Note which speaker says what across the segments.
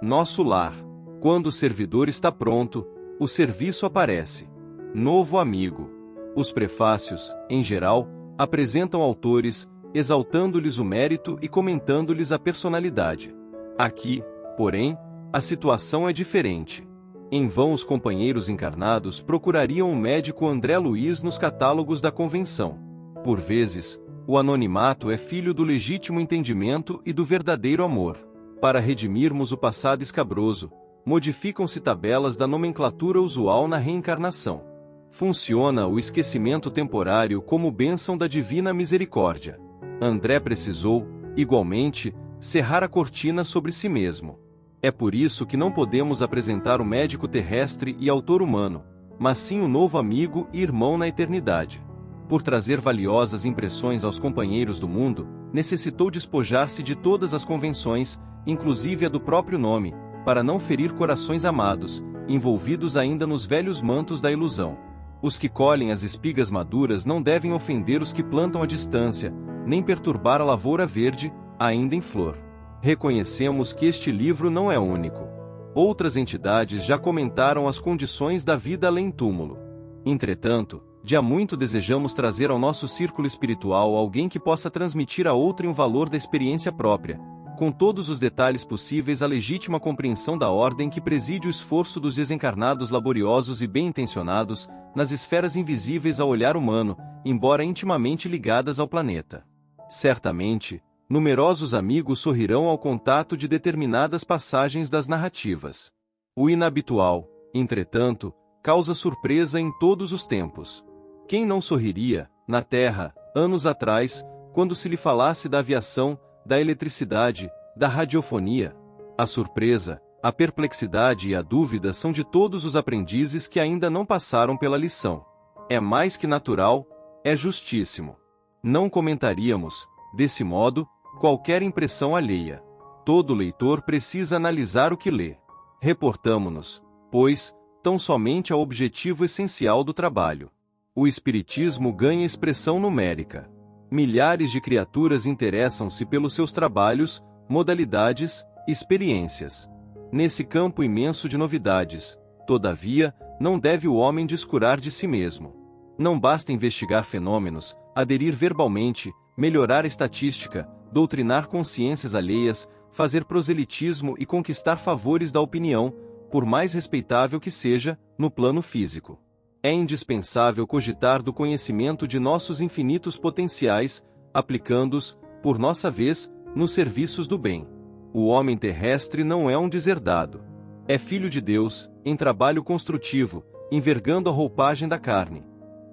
Speaker 1: Nosso lar. Quando o servidor está pronto, o serviço aparece. Novo amigo. Os prefácios, em geral, apresentam autores, exaltando-lhes o mérito e comentando-lhes a personalidade. Aqui, porém, a situação é diferente. Em vão os companheiros encarnados procurariam o médico André Luiz nos catálogos da convenção. Por vezes, o anonimato é filho do legítimo entendimento e do verdadeiro amor. Para redimirmos o passado escabroso, modificam-se tabelas da nomenclatura usual na reencarnação. Funciona o esquecimento temporário como bênção da divina misericórdia. André precisou, igualmente, cerrar a cortina sobre si mesmo. É por isso que não podemos apresentar o médico terrestre e autor humano, mas sim o novo amigo e irmão na eternidade. Por trazer valiosas impressões aos companheiros do mundo, necessitou despojar-se de todas as convenções, inclusive a do próprio nome, para não ferir corações amados, envolvidos ainda nos velhos mantos da ilusão. Os que colhem as espigas maduras não devem ofender os que plantam à distância, nem perturbar a lavoura verde, ainda em flor. Reconhecemos que este livro não é único. Outras entidades já comentaram as condições da vida além túmulo. Entretanto, de há muito desejamos trazer ao nosso círculo espiritual alguém que possa transmitir a outrem o valor da experiência própria, com todos os detalhes possíveis à legítima compreensão da ordem que preside o esforço dos desencarnados laboriosos e bem-intencionados, nas esferas invisíveis ao olhar humano, embora intimamente ligadas ao planeta. Certamente, numerosos amigos sorrirão ao contato de determinadas passagens das narrativas. O inabitual, entretanto, causa surpresa em todos os tempos. Quem não sorriria, na Terra, anos atrás, quando se lhe falasse da aviação, da eletricidade, da radiofonia? A surpresa, a perplexidade e a dúvida são de todos os aprendizes que ainda não passaram pela lição. É mais que natural, é justíssimo. Não comentaríamos, desse modo, qualquer impressão alheia. Todo leitor precisa analisar o que lê. Reportamo-nos, pois, tão somente ao objetivo essencial do trabalho. O Espiritismo ganha expressão numérica. Milhares de criaturas interessam-se pelos seus trabalhos, modalidades, experiências. Nesse campo imenso de novidades, todavia, não deve o homem descurar de si mesmo. Não basta investigar fenômenos, aderir verbalmente, melhorar a estatística, doutrinar consciências alheias, fazer proselitismo e conquistar favores da opinião, por mais respeitável que seja, no plano físico. É indispensável cogitar do conhecimento de nossos infinitos potenciais, aplicando-os, por nossa vez, nos serviços do bem. O homem terrestre não é um deserdado. É filho de Deus, em trabalho construtivo, envergando a roupagem da carne.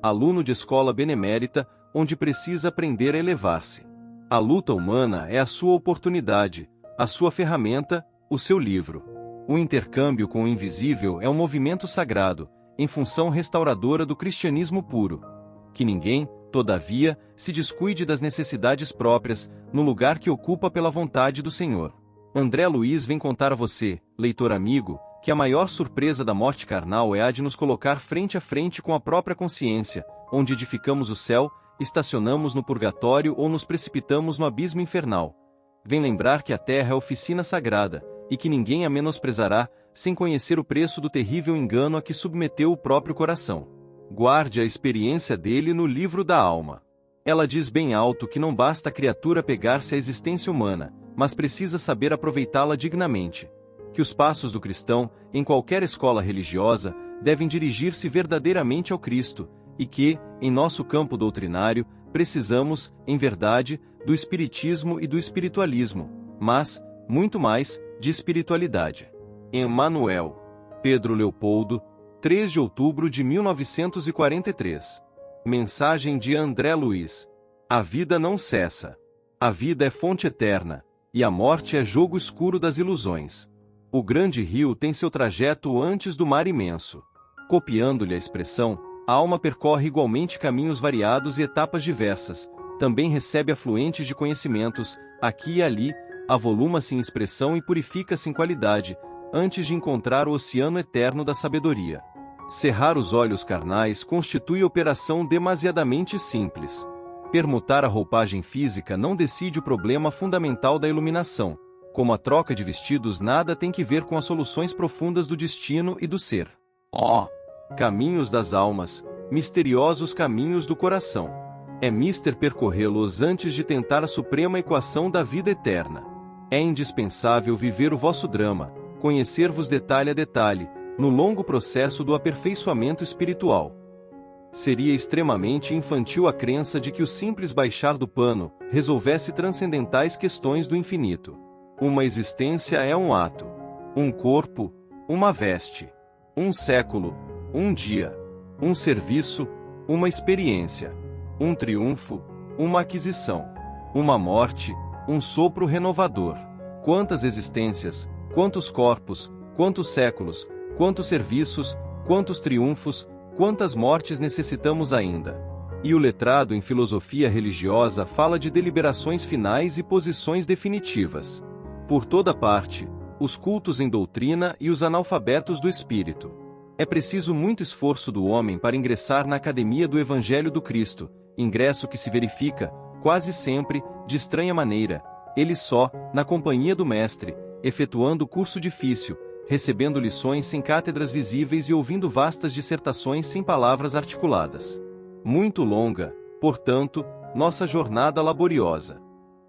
Speaker 1: Aluno de escola benemérita, onde precisa aprender a elevar-se. A luta humana é a sua oportunidade, a sua ferramenta, o seu livro. O intercâmbio com o invisível é um movimento sagrado, em função restauradora do cristianismo puro. Que ninguém, todavia, se descuide das necessidades próprias, no lugar que ocupa pela vontade do Senhor. André Luiz vem contar a você, leitor amigo, que a maior surpresa da morte carnal é a de nos colocar frente a frente com a própria consciência, onde edificamos o céu, estacionamos no purgatório ou nos precipitamos no abismo infernal. Vem lembrar que a terra é oficina sagrada, e que ninguém a menosprezará, sem conhecer o preço do terrível engano a que submeteu o próprio coração. Guarde a experiência dele no livro da alma. Ela diz bem alto que não basta a criatura pegar-se à existência humana, mas precisa saber aproveitá-la dignamente. Que os passos do cristão, em qualquer escola religiosa, devem dirigir-se verdadeiramente ao Cristo, e que, em nosso campo doutrinário, precisamos, em verdade, do espiritismo e do espiritualismo, mas, muito mais, de espiritualidade. Emmanuel. Pedro Leopoldo, 3 de outubro de 1943. Mensagem de André Luiz. A vida não cessa. A vida é fonte eterna, e a morte é jogo escuro das ilusões. O grande rio tem seu trajeto antes do mar imenso. Copiando-lhe a expressão, a alma percorre igualmente caminhos variados e etapas diversas, também recebe afluentes de conhecimentos, aqui e ali, avoluma-se em expressão e purifica-se em qualidade, antes de encontrar o oceano eterno da sabedoria. Cerrar os olhos carnais constitui operação demasiadamente simples. Permutar a roupagem física não decide o problema fundamental da iluminação, Como a troca de vestidos nada tem que ver com as soluções profundas do destino e do ser. Oh! Caminhos das almas, misteriosos caminhos do coração. É mister percorrê-los antes de tentar a suprema equação da vida eterna. É indispensável viver o vosso drama, conhecer-vos detalhe a detalhe, no longo processo do aperfeiçoamento espiritual. Seria extremamente infantil a crença de que o simples baixar do pano resolvesse transcendentais questões do infinito. Uma existência é um ato, um corpo, uma veste, um século, um dia, um serviço, uma experiência, um triunfo, uma aquisição, uma morte, um sopro renovador. Quantas existências, quantos corpos, quantos séculos, quantos serviços, quantos triunfos, quantas mortes necessitamos ainda? E o letrado em filosofia religiosa fala de deliberações finais e posições definitivas. Por toda parte, os cultos em doutrina e os analfabetos do espírito. É preciso muito esforço do homem para ingressar na academia do Evangelho do Cristo, ingresso que se verifica, quase sempre, de estranha maneira, ele só, na companhia do Mestre, efetuando curso difícil, recebendo lições sem cátedras visíveis e ouvindo vastas dissertações sem palavras articuladas. Muito longa, portanto, nossa jornada laboriosa.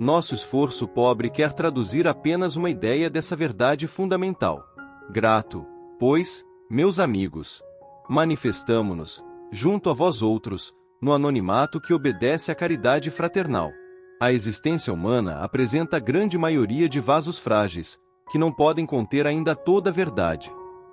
Speaker 1: Nosso esforço pobre quer traduzir apenas uma ideia dessa verdade fundamental. Grato, pois, meus amigos, manifestamo-nos, junto a vós outros, no anonimato que obedece à caridade fraternal. A existência humana apresenta a grande maioria de vasos frágeis, que não podem conter ainda toda a verdade.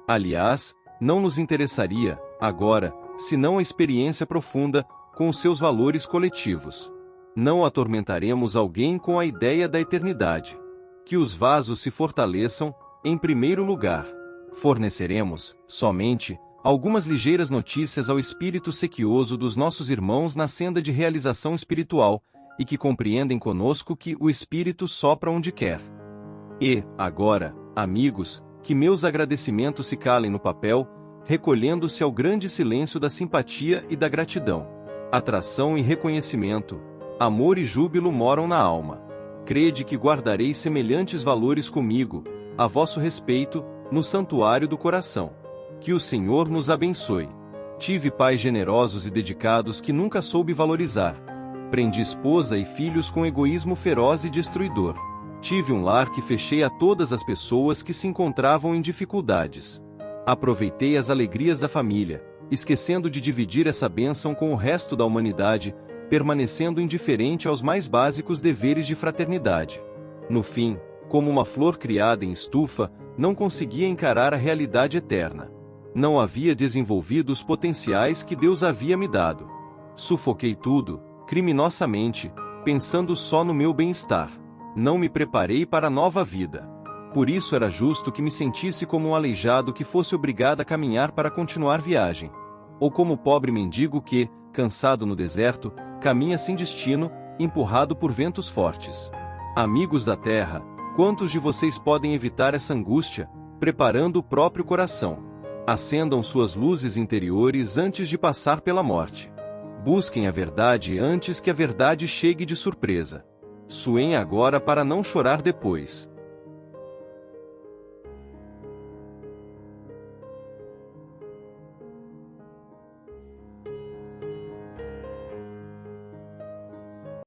Speaker 1: Aliás, não nos interessaria, agora, senão a experiência profunda, com os seus valores coletivos. Não atormentaremos alguém com a ideia da eternidade. Que os vasos se fortaleçam, em primeiro lugar. Forneceremos, somente, algumas ligeiras notícias ao espírito sequioso dos nossos irmãos na senda de realização espiritual, e que compreendem conosco que o espírito sopra onde quer. E, agora, amigos, que meus agradecimentos se calem no papel, recolhendo-se ao grande silêncio da simpatia e da gratidão. Atração e reconhecimento, amor e júbilo moram na alma. Crede que guardareis semelhantes valores comigo, a vosso respeito, no santuário do coração. Que o Senhor nos abençoe. Tive pais generosos e dedicados que nunca soube valorizar. Prendi esposa e filhos com egoísmo feroz e destruidor. Tive um lar que fechei a todas as pessoas que se encontravam em dificuldades. Aproveitei as alegrias da família, esquecendo de dividir essa bênção com o resto da humanidade, permanecendo indiferente aos mais básicos deveres de fraternidade. No fim, como uma flor criada em estufa, não conseguia encarar a realidade eterna. Não havia desenvolvido os potenciais que Deus havia me dado. Sufoquei tudo, criminosamente, pensando só no meu bem-estar. Não me preparei para a nova vida. Por isso era justo que me sentisse como um aleijado que fosse obrigado a caminhar para continuar viagem. Ou como o pobre mendigo que, cansado no deserto, caminha sem destino, empurrado por ventos fortes. Amigos da terra, quantos de vocês podem evitar essa angústia, preparando o próprio coração? Acendam suas luzes interiores antes de passar pela morte. Busquem a verdade antes que a verdade chegue de surpresa. Suem agora para não chorar depois.